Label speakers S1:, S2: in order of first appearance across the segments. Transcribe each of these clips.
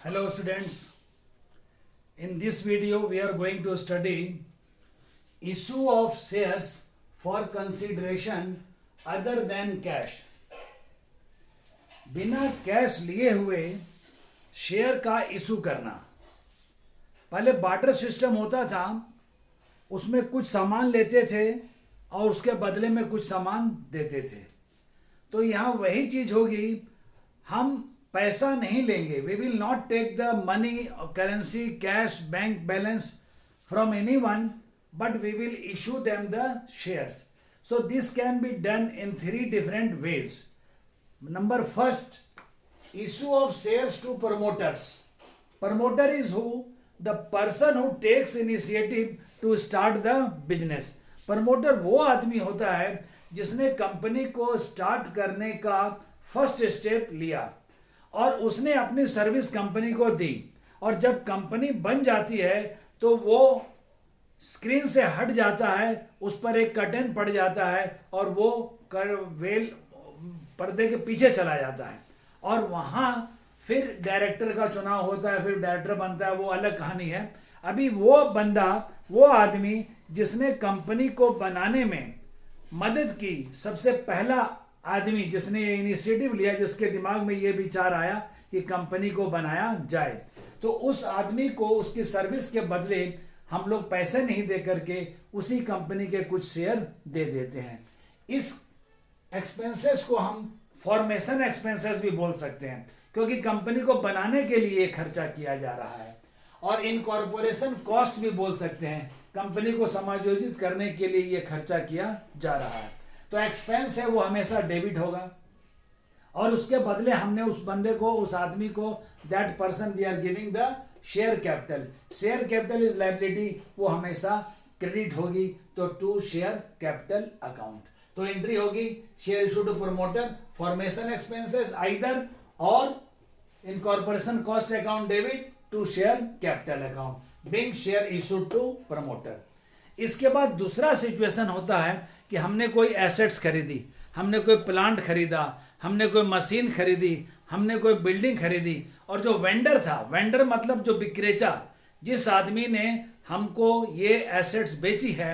S1: Hello students, in this video we are going to study issue of shares for consideration other than cash. बिना cash लिए हुए share का issue करना। पहले barter system होता था, उसमें कुछ सामान लेते थे और उसके बदले में कुछ सामान देते थे। तो यहाँ वही चीज होगी, हम पैसा नहीं लेंगे। We will not take the money currency cash bank balance from anyone, but we will issue them the shares. So this can be done in three different ways. Number first, issue of shares to promoters. Promoter is who? The person who takes initiative to start the business. Promoter वो आदमी होता है जिसने company को start करने का first step लिया और उसने अपनी सर्विस कंपनी को दी, और जब कंपनी बन जाती है तो वो स्क्रीन से हट जाता है, उस पर एक कर्टेन पड़ जाता है और वो पर्दे के पीछे चला जाता है, और वहाँ फिर डायरेक्टर का चुनाव होता है, फिर डायरेक्टर बनता है, वो अलग कहानी है. अभी वो बंदा, वो आदमी जिसने कंपनी को बनाने में मदद की, सबसे पहला आदमी जिसने ये इनिशिएटिव लिया, जिसके दिमाग में ये विचार आया कि कंपनी को बनाया जाए, तो उस आदमी को उसकी सर्विस के बदले हम लोग पैसे नहीं दे करके उसी कंपनी के कुछ शेयर दे देते हैं. इस एक्सपेंसेस को हम फॉर्मेशन एक्सपेंसेस भी बोल सकते हैं, क्योंकि कंपनी को बनाने के लिए खर्चा किया जा रहा है. और इनकॉर्पोरेशन कॉस्ट भी बोल सकते हैं, कंपनी को समायोजित करने के लिए ये खर्चा किया जा रहा है. तो एक्सपेंस है वो हमेशा डेबिट होगा, और उसके बदले हमने उस बंदे को, उस आदमी को, that person we are giving the share capital. Share capital is liability, वो हमेशा क्रेडिट होगी. तो टू शेयर कैपिटल अकाउंट, तो एंट्री होगी share issue to promoter, formation expenses either, और incorporation cost account debit to share capital account being share issue to promoter. इसके बाद दूसरा सिचुएशन होता है कि हमने कोई एसेट्स खरीदी, हमने कोई प्लांट खरीदा, हमने कोई मशीन खरीदी, हमने कोई बिल्डिंग खरीदी, और जो वेंडर था, वेंडर मतलब जो विक्रेता, जिस आदमी ने हमको ये एसेट्स बेची है,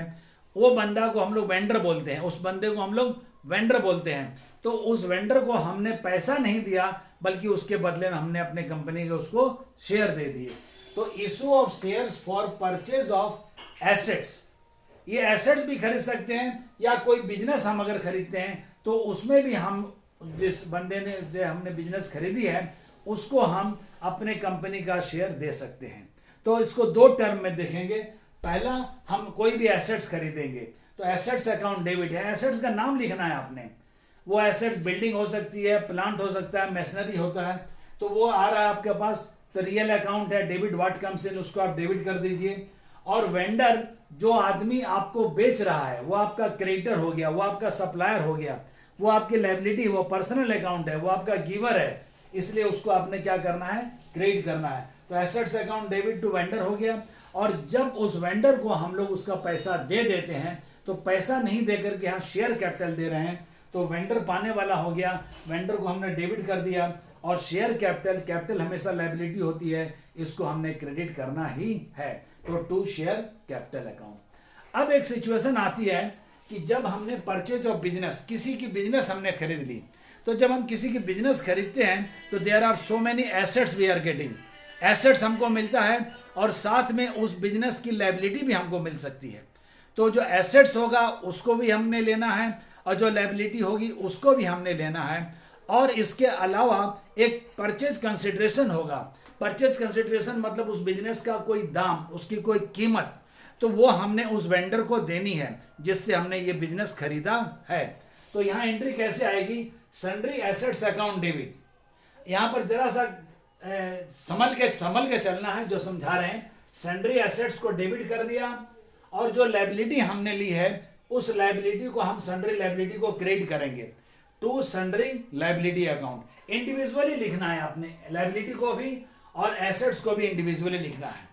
S1: वो बंदा को हम लोग वेंडर बोलते हैं, उस बंदे को हम लोग वेंडर बोलते हैं. तो उस वेंडर को हमने पैसा नहीं दिया, बल्कि उसके बदले में हमने अपने कंपनी के उसको शेयर दे दिए. तो issue of shares for purchase of assets, ये एसेट्स भी खरीद सकते हैं, या कोई बिजनेस हम अगर खरीदते हैं तो उसमें भी हम, जिस बंदे ने से हमने बिजनेस खरीदी है, उसको हम अपने कंपनी का शेयर दे सकते हैं. तो इसको दो टर्म में देखेंगे. पहला, हम कोई भी एसेट्स खरीदेंगे तो एसेट्स अकाउंट डेबिट है, एसेट्स का नाम लिखना है आपने. वो एसेट्स बिल्डिंग हो सकती है, प्लांट हो सकता है, मशीनरी होता है, तो वो आ रहा है आपके पास, तो रियल अकाउंट है, डेबिट व्हाट कम्स इन, उसको आप डेबिट कर दीजिए. और वेंडर, जो आदमी आपको बेच रहा है, वो आपका क्रेडिटर हो गया, वो आपका सप्लायर हो गया, वो आपकी लायबिलिटी, वो पर्सनल अकाउंट है, वो आपका गिवर है, इसलिए उसको आपने क्या करना है, क्रेडिट करना है. तो assets account debit to vendor हो गया. और जब उस वेंडर को हम लोग उसका पैसा दे देते हैं, तो पैसा नहीं दे करके हम शेयर कैपिटल दे रहे हैं, तो वेंडर पाने वाला हो गया, वेंडर को हमने डेबिट कर दिया. और शेयर कैपिटल, कैपिटल हमेशा लायबिलिटी होती है, इसको हमने क्रेडिट करना ही है. तो टू शेयर कैपिटल अकाउंट. अब एक सिचुएशन आती है कि जब हमने परचेज ऑफ बिजनेस, किसी की बिजनेस हमने खरीद ली, तो जब हम किसी की बिजनेस खरीदते हैं तो there are so many assets we are getting. Assets हमको मिलता है, और साथ में उस बिजनेस की लायबिलिटी भी हमको मिल सकती है. तो जो एसेट्स होगा उसको भी हमने लेना है, और जो लायबिलिटी होगी उसको भी हमने लेना है. और इसके अलावा एक परचेज कंसिडरेशन होगा. परचेज कंसिडरेशन मतलब उस बिजनेस का कोई दाम, उसकी कोई कीमत, तो वो हमने उस वेंडर को देनी है जिससे हमने ये बिजनेस खरीदा है. तो यहाँ एंट्री कैसे आएगी, सन्ड्री एसेट्स अकाउंट डेबिट. यहाँ पर जरा सा संभल के चलना है, जो समझा रहे हैं. सन्ड्री एसेट्स को डेबिट कर दिया, और जो लायबिलिटी हमने ली है, उस लायबिलिटी को हम सन्ड्री लायबिलिटी को क्रेडिट करेंगे to sundry liability account. Individually लिखना है आपने, लायबिलिटी को भी और एसेट्स को भी इंडिविजुअली लिखना है.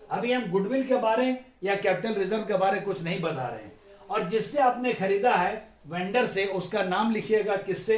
S1: अभी हम गुडविल के बारे या कैपिटल रिजर्व के बारे कुछ नहीं बता रहे हैं. और जिससे आपने खरीदा है वेंडर से, उसका नाम लिखिएगा, किससे,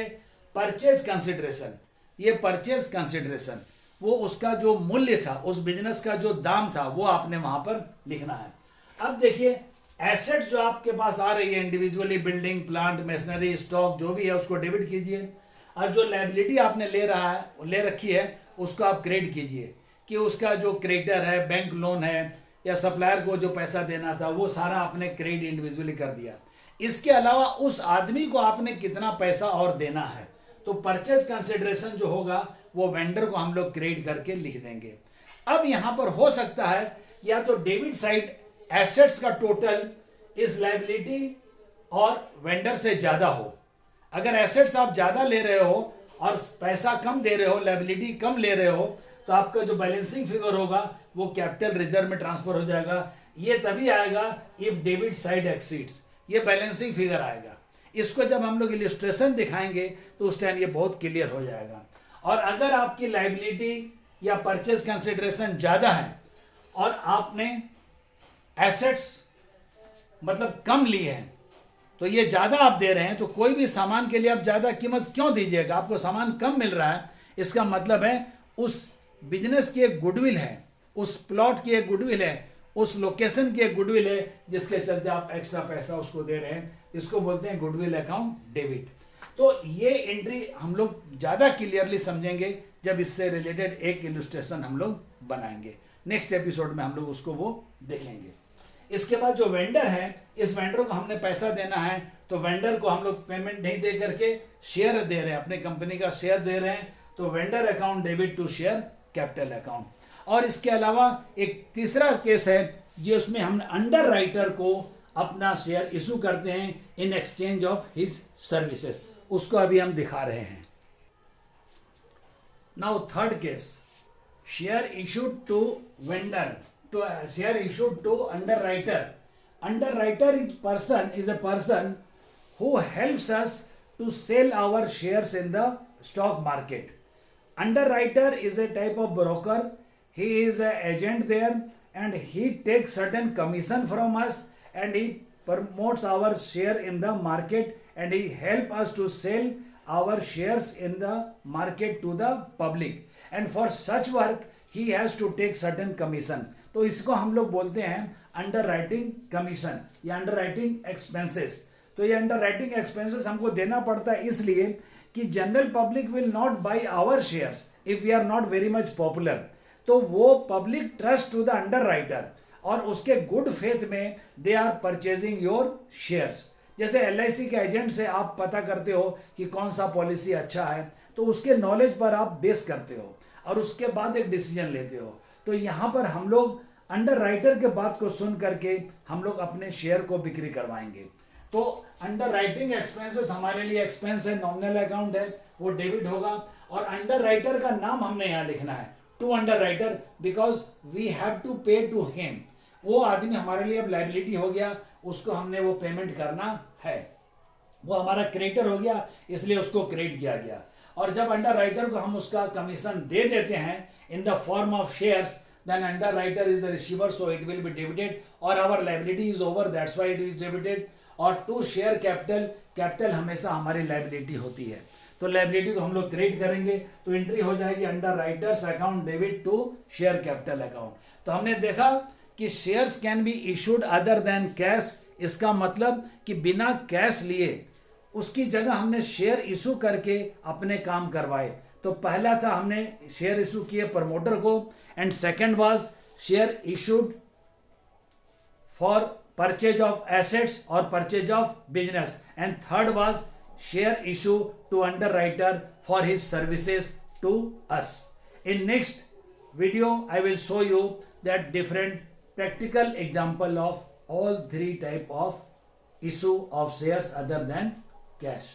S1: परचेज कंसिडरेशन. ये परचेज कंसिडरेशन, वो उसका जो मूल्य था, उस बिजनेस का जो दाम था, वो आपने वहां पर लिखना है। अब देखिए, एसेट्स जो आपके पास आ रही है individually, building, plant, machinery, stock जो भी है उसको डेबिट कीजिए, और जो लायबिलिटी आपने ले रखी है उसको आप क्रेडिट कीजिए, कि उसका जो क्रेडिटर है, बैंक लोन है या सप्लायर को जो पैसा देना था वो सारा आपने क्रेडिट इंडिविजुअली कर दिया। इसके अलावा उस आदमी को आपने कितना पैसा और देना है, तो परचेज कंसिडरेशन जो होगा वो वेंडर को हम लोग क्रेडिट करके लिख देंगे। अब यहां पर हो सकता है या तो डेबिट साइड एसेट्स का टोटल इस लायबिलिटी और वेंडर से ज्यादा हो। अगर एसेट्स आप ज्यादा ले रहे हो और पैसा कम दे रहे हो, लायबिलिटी कम ले रहे हो, तो आपका जो बैलेंसिंग फिगर होगा वो कैपिटल रिजर्व में ट्रांसफर हो जाएगा। ये तभी आएगा इफ डेबिट साइड एक्सीड्स, ये बैलेंसिंग फिगर आएगा। इसको जब हम लोग इलिस्ट्रेशन दिखाएंगे तो उस टाइम ये बहुत क्लियर हो जाएगा। और अगर आपकी लायबिलिटी या परचेज कंसिडरेशन ज्यादा है और आपने एसेट्स मतलब कम ली है, तो ये ज्यादा आप दे रहे हैं, तो कोई भी सामान के लिए आप ज्यादा कीमत क्यों दीजिएगा? आपको सामान कम मिल रहा है, इसका मतलब है उस बिजनेस की एक गुडविल है, उस प्लॉट की एक गुडविल है, उस लोकेशन की एक गुडविल है, जिसके चलते आप एक्स्ट्रा पैसा उसको दे रहे हैं। इसको बोलते हैं गुडविल अकाउंट डेबिट। तो ये एंट्री हम लोग ज्यादा क्लियरली समझेंगे जब इससे रिलेटेड एक इलस्ट्रेशन हम लोग बनाएंगे। नेक्स्ट एपिसोड में हम लोग उसको वो देखेंगे। इसके बाद जो वेंडर है, इस वेंडर को हमने पैसा देना है, तो वेंडर को हम लोग पेमेंट नहीं दे करके शेयर दे रहे हैं, अपने कंपनी का शेयर दे रहे हैं, तो vendor account debit to share capital account. और इसके अलावा एक तीसरा केस है जिसमें हम अंडर राइटर को अपना शेयर इशू करते हैं in exchange of his services, उसको अभी हम दिखा रहे हैं। Now third case, share issued to vendor, to share issued to underwriter. Underwriter is a person who helps us to sell our shares in the stock market. Underwriter is a type of broker. He is an agent there and he takes certain commission from us and he promotes our share in the market and he help us to sell our shares in the market to the public. And for such work he has to take certain commission. तो इसको हम लोग बोलते हैं under writing commission या under writing expenses. तो ये under writing expenses हमको देना पड़ता है इसलिए कि general public will not buy our shares if we are not very much popular. तो वो public trust to the underwriter और उसके गुड फेथ में they are purchasing your shares. जैसे LIC के एजेंट से आप पता करते हो कि कौन सा पॉलिसी अच्छा है, तो उसके नॉलेज पर आप बेस करते हो और उसके बाद एक डिसीजन लेते हो। तो यहाँ पर हम लोग अंडर राइटर के बात को सुन करके हम लोग अपने शेयर को बिक्री करवाएंगे। तो अंडर राइटिंग एक्सपेंसेस हमारे लिए एक्सपेंस है, नॉमिनल अकाउंट है, वो डेबिट होगा। और अंडर राइटर का नाम हमने यहाँ लिखना है, to underwriter, because we have to pay to him. वो आदमी हमारे लिए अब लायबिलिटी हो गया, उसको हमने वो पेमेंट करना है, वो हमारा क्रेडिटर हो गया, इसलिए उसको क्रेडिट किया गया। और जब अंडर राइटर को हम उसका कमीशन दे देते हैं in the form of shares, then underwriter is the receiver, so it will be debited, or our liability is over, that's why it is debited. और टू शेयर कैपिटल, कैपिटल हमेशा हमारी liability होती है, तो liability को हम लोग credit करेंगे, तो एंट्री हो जाएगी underwriters account debit to share capital account. तो हमने देखा कि shares can be issued other than cash, इसका मतलब कि बिना कैश लिए उसकी जगह हमने शेयर इशू करके अपने काम करवाए। तो पहला था हमने शेयर इशू किए प्रमोटर को, and second was share issued for purchase of assets और purchase of business, and third was share issue to underwriter for his services to us. In next video I will show you that different practical example of all 3 type of issue of shares other than cash.